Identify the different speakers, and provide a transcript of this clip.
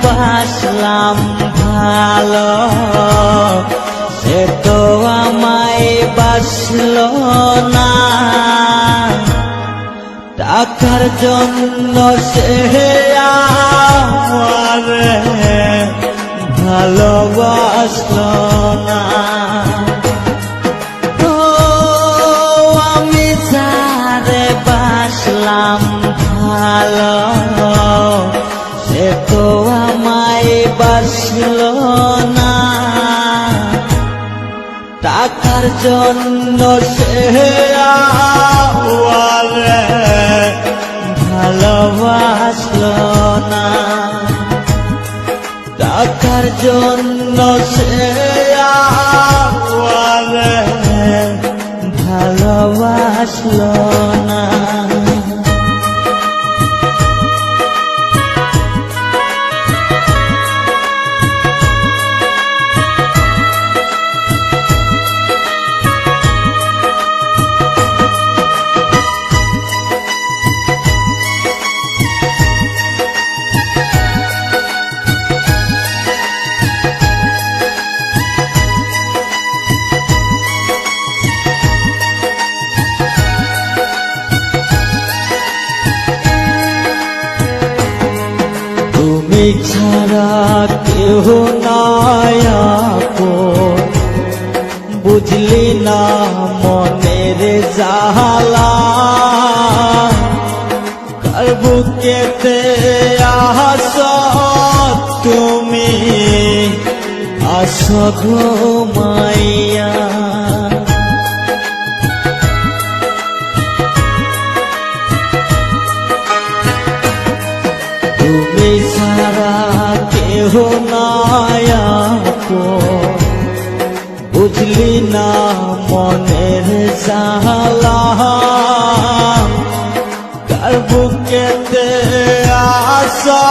Speaker 1: বাসলাম ভালো, সে তো আমায় বাসলো না। টাকার জন্য সে আমারে ভালোবাসলো না। ও আমি যারে বাসলাম ভালো, সে তো আমায় বাসলো না। টাকার জন্য সে আমারে ভালোবাসলো না। টাকার জন্য সে আমারে ভালোবাসলো না। তুমি ছাড়া কেহ নাই আপন, বুঝলি না মনের জ্বালা। কার বুকেতে আসো তুমি, আসো ঘুমাইয়া। তুমি ছাড়া কেহ নাই আপন, বুঝলি না মনের জ্বালা। কার বুকেতে আসো